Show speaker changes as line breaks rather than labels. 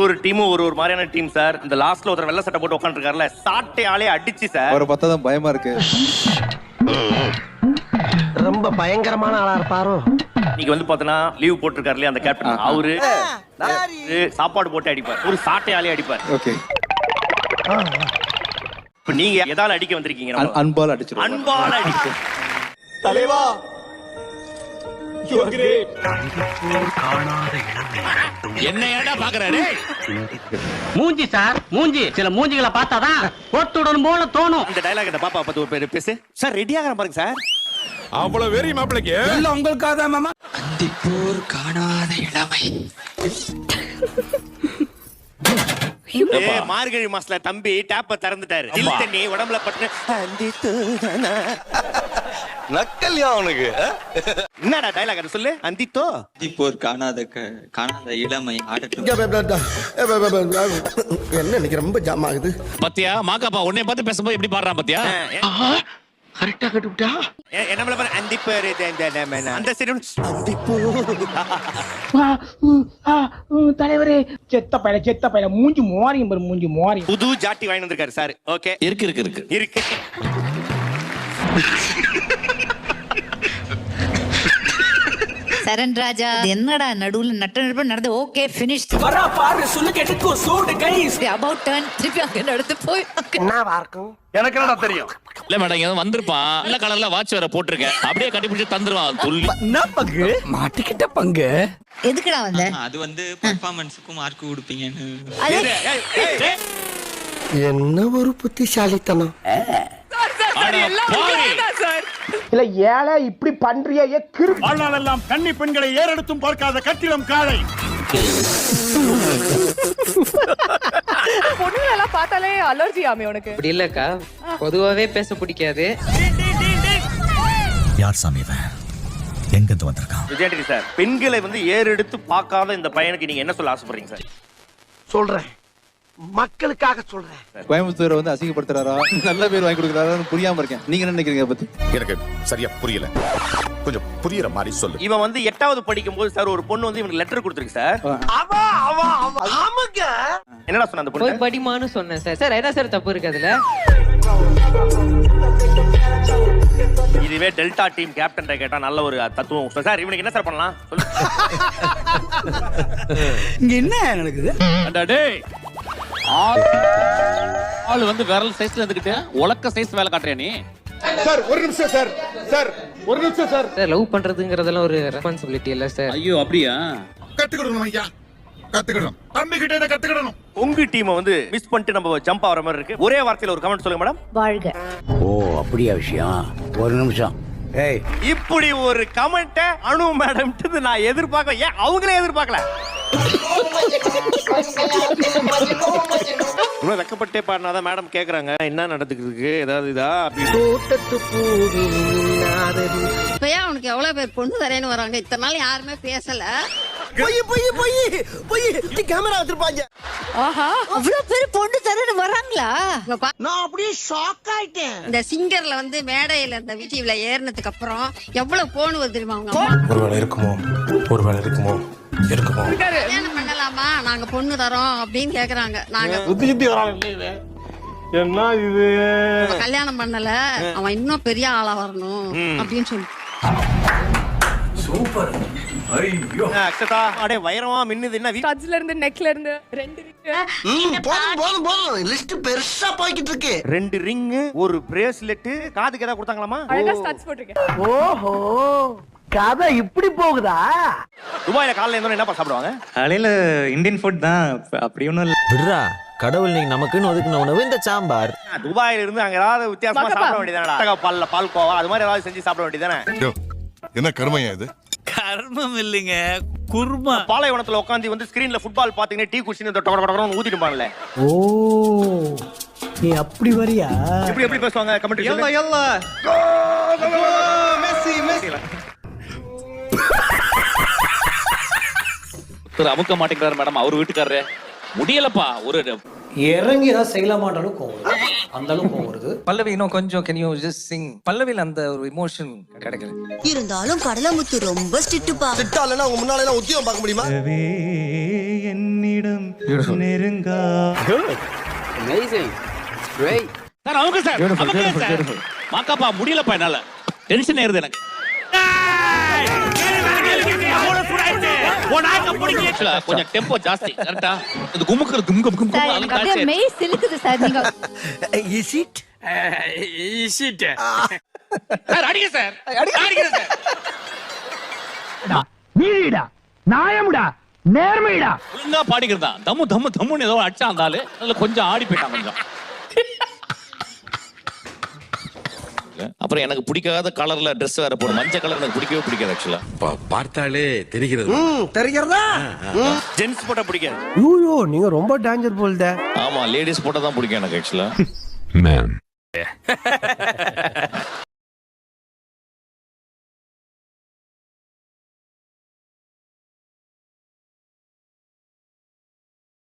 ஒரு டீமும் ஒரு மாதிரியான டீம் சார். இந்த லாஸ்ட்ல ஒருத்தர் வெள்ளை சட்டை போட்டு உட்காந்துருக்காருல, சாட்டை ஆளே அடிச்சு சார்.
அவரை பார்த்தா தான் பயமா இருக்கு.
ரொம்ப பயங்கரமான ஆளா இருப்பாரோ.
நீங்க வந்து பாத்தீங்கன்னா லீவ் போட்டிருக்காரு இல்லையா அந்த கேப்டன், அவரு சாப்பாடு போட்டு அடிப்பார், ஒரு சாட்டை ஆளே அடிப்பார்.
ஓகே,
இப்ப நீங்க எதால அடிக்க வந்திருக்கீங்க?
அன்பால் அடிச்சிருவோம்.
அன்பால் அடிக்க.
தலைவா
என்ன ஏடா பாக்குறாரு?
மூஞ்சி சார், மூஞ்சி. சில மூஞ்சிகளை பார்த்தாதான் போட்டுடணும் போல தோணும்.
இந்த டயலாக் இந்த பாப்பா பத்தி ஒரு பேர் பேசு சார். ரெடி ஆகற பாருங்க சார்.
அவ்வளவு வெறி மாப்பிளைக்கு
இல்ல உங்களுக்காக தான் மாமா.
அந்திப்போர் காணாத இளமை.
மார்கழி மாசத்துல தம்பி டேப்ப திறந்துட்டாரு, ஜில் தண்ணி உடம்புல பட்டு
நக்கல்யா அவனுக்கு.
என்னடா டயலாக் அது சொல்லு. அந்தித்தோ
அந்திப்போர் காணாத இளமை ஆடட்டும்.
என்ன இன்னைக்கு ரொம்ப ஜாம் ஆகுது.
பத்தியா மாக்காப்பா உன்னை பார்த்து பேசும்போது எப்படி பாடுறான் பத்தியா?
கரெக்டா கட்டுவிட்டா.
என்ன பாரு அந்திப்பேரு அந்த சைடு அந்திப்போ.
தலைவரே செத்த பையல மூஞ்சி மோரியும் பாரு, மூஞ்சி மோரியும்.
புது ஜாட்டி வாங்கி வந்திருக்காரு சார். ஓகே,
இருக்கு இருக்கு இருக்கு
இருக்கு.
சரண் ராஜா என்னடா நடுவுல நட்ட நடந்து ஓகே ஃபினிஷ்
வரா பாரு சொல்லு கேட்டுக்கோ சூடு கைஸ்.
அபௌட் டர்ன் திருப்பி அங்க நடந்து போய்
என்னவா இருக்கும்
எனக்கு என்னடா தெரியும்.
இல்ல மேடம் இங்க வந்திருப்பான், நல்ல கலர்ல வாட்ச் வேற போட்டிருக்கேன், அப்படியே கட்டிப்பிடிச்சு தந்துருவான் துள்ளி.
என்ன பங்கு மாட்டிக்கிட்ட பங்கு.
எதுக்குடா வந்த?
அது வந்து பெர்ஃபார்மன்ஸ்க்கு மார்க் கொடுப்பீங்கன்னு.
என்ன ஒரு புத்திசாலித்தனம்.
இல்ல ஏழை இப்படி பண்றியே
வாழ்நாளெல்லாம் கன்னி பெண்களை ஏறெடுத்தும் பார்க்காத கட்டிடம் காளை.
பொண்ணுங்களெல்லாம் பார்த்தாலே அலர்ஜி ஆமே உனக்கு?
அப்படி இல்லக்கா, பொதுவாவே பேச பிடிக்காது.
யார் சாமி இவன்? எங்க இருந்து வந்திருக்கான்?
விஜயாண்டி சார், பெண்களை வந்து ஏறெடுத்து பார்க்காத இந்த பையனுக்கு நீங்க என்ன சொல்ல ஆசைப்படுறீங்க சார்?
சொல்றேன், மக்களுக்காக சொல்றேன்.
கோயம்புத்தூரை வந்து அசிங்கப்படுத்துறாரா, நல்ல பேர் வாங்கி கொடுக்குறாரான்னு புரியாம இருக்கேன். நீங்க என்ன நினைக்கிறீங்க பத்தி?
எனக்கு சரியா புரியல, கொஞ்சம் புரியுற மாதிரி சொல்லு.
இவன் வந்து 8வது படிக்கும் போது சார் ஒரு பொண்ணு வந்து இவனுக்கு லெட்டர் கொடுத்துருக்கு சார். என்னடா சொன்ன அந்த
போய்
பொண்ணு?
படிமான்னு சொன்னேன் சார். சார் என்ன சார் தப்பு இருக்கு அதுல?
இதுவே டெல்டா டீம் கேப்டன் கேட்டா நல்ல ஒரு தத்துவம் சார். இவனுக்கு என்ன சார் பண்ணலாம் சொல்லு.
இங்க என்ன நடக்குது?
டேய் ஆளு வந்து விரல் சைஸ்ல இருந்துகிட்டு உலக்க சைஸ் வேலை காட்டுறியா நீ?
சார் ஒரு நிமிஷம் சார். சார் ஒரு நிமிஷம் சார்.
சார் லவ் பண்றதுங்கறதெல்லாம் ஒரு ரெஸ்பான்சிபிலிட்டி இல்ல சார்.
ஐயோ அப்படியா?
கத்துக்கணும் ஐயா, கத்துக்கணும். தம்பி கிட்ட இத கத்துக்கணும்.
உங்க டீமை வந்து மிஸ் பண்ணிட்டு நம்ம ஜம்ப் ஆகிற மாதிரி இருக்கு. ஒரே வார்த்தையில ஒரு கமெண்ட் சொல்லுங்க மேடம்.
வாழ்க.
ஓ அப்படியா விஷயம்? ஒரு நிமிஷம். ஏய்,
இப்படி ஒரு கமெண்ட அனு மேடம் நான் எதிர்பார்க்கல. ஏன் அவங்களே எதிர்பார்க்கல? இவ்வளவு வெக்கப்பட்டே பாடினாதான் மேடம் கேக்குறாங்க என்ன நடந்துருக்கு ஏதாவது இதா.
இப்பயா உனக்கு எவ்வளவு பேர் பொண்ணு தரேன்னு வராங்க, இத்தனை நாள் யாருமே பேசல.
பொய் பொய் பொய் பொய். கேமரா வச்சிருப்பாங்க.
ஆஹா,
அவ்வளவு பேர் பொண்ணு தரேன்னு வராங்களா?
நான் அப்படியே ஷாக் ஆயிட்டேன்.
இந்த சிங்கர்ல வந்து மேடையில இந்த விடிவில ஏறினதுக்கு அப்புறம் எவ்வளவு போன் வருது தெரியுமா அவங்க அம்மா?
ஒருவேளை இருக்குமோ, ஒருவேளை இருக்குமோ, இருக்குமோ.
கல்யாணம் பண்ணலாமா, நாங்க பொண்ணு தரோம் அப்படின்னு கேக்குறாங்க. நாங்க
சுத்தி சுத்தி வராங்க. என்ன இது?
கல்யாணம் பண்ணல, அவன் இன்னும் பெரிய ஆளா வரணும் அப்படின்னு சொல்லி.
சூப்பர். ஐயோ
அக்ஷதா அடே வைரமா மின்னுது என்ன?
கட்ஸ்ல இருந்து நெக்ல இருந்து 2 ரிங்.
போதும் போதும், லிஸ்ட் பெருசா போய்கிட்டு இருக்கு.
2 ரிங், ஒரு பிரேஸ்லெட், காதுக்கு ஏதாவது கொடுத்தாங்களாமா?
அழகா ஸ்டார்ட்ஸ் போட்டுருக்கேன்.
ஓஹோ, கதை இப்படி போகுதா?
துபாயில காலையில இருந்தோம் என்னப்பா சாப்பிடுவாங்க?
காலையில இந்தியன் ஃபுட் தான், அப்படி ஒண்ணும் இல்ல.
விடுறா, கடவுள் நீங்க நமக்குன்னு ஒதுக்குன உணவு இந்த சாம்பார்.
துபாயில இருந்து அங்க ஏதாவது வித்தியாசமா சாப்பிட வேண்டியதானடா. பால்ல பால்கோவா அது மாதிரி ஏதாவது செஞ்சு சாப்பிட வேண்டியதானே.
என்ன கர்மையா இது?
கர்மம் இல்லைங்க, குர்மா.
பாலைவனத்துல உட்காந்து வந்து ஸ்கிரீன்ல ஃபுட்பால் பாத்தீங்கன்னா டீ குடிச்சு ஊத்திட்டு பாருல.
ஓ, நீ அப்படி வரியா?
எப்படி எப்படி பேசுவாங்க கமெண்ட் சொல்லுங்க.
யல்லா மெஸ்ஸி மெஸ்ஸி.
அமுக்க மாட்டேங்கிறாரு மேடம், அவர் வீட்டுக்காரரு. முடியலப்பா, ஒரு
இறங்கி ஏதாவது செய்யலாமான்ற அளவுக்கு கோவம் வருது. அந்த அளவுக்கு கோவம் வருது.
பல்லவி இன்னும் கொஞ்சம் கேன் யூ ஜஸ்ட் சிங்? பல்லவில அந்த ஒரு எமோஷன் கிடைக்கல.
இருந்தாலும் கடலமுத்து ரொம்ப ஸ்ட்ரிக்ட்பா.
திட்டாலனா உங்க முன்னால எல்லாம் உத்தியோகம் பார்க்க முடியுமா?
என்னிடம் நெருங்கா
சார் அவங்க சார் அவங்க சார் மாக்காப்பா முடியலப்பா என்னால டென்ஷன் ஏறுது எனக்கு கொஞ்சம் டெம்போ ஜாஸ்தி கரெக்டா இது குமுக்கு குமுக்கு
மெய் சிலுக்குது சார் நீங்க
சார் அடிங்க சார் அடிங்க சார்
நீடா நாயமுடா நேர்மைடா
ஒழுங்கா பாடிக்கிறதா தம்மு தம்மு தம்முன்னு ஏதோ அடிச்சா இருந்தாலு அதுல கொஞ்சம் ஆடி போயிட்டான் கொஞ்சம் அப்புறம் எனக்கு பிடிக்காத கலர்ல Dress வேற போடும் மஞ்சள் கலர் எனக்கு பிடிக்கவே பிடிக்காது ஆக்சுவலா
பார்த்தாலே தெரிகிறது
தெரிகிறதா
ஜென்ஸ் போட்டா பிடிக்காது.
ஐயோ நீங்க ரொம்ப டேஞ்சர் போல்தே
ஆமா லேடிஸ் போட்டா தான் பிடிக்கும் எனக்கு ஆக்சுவலா
மேம்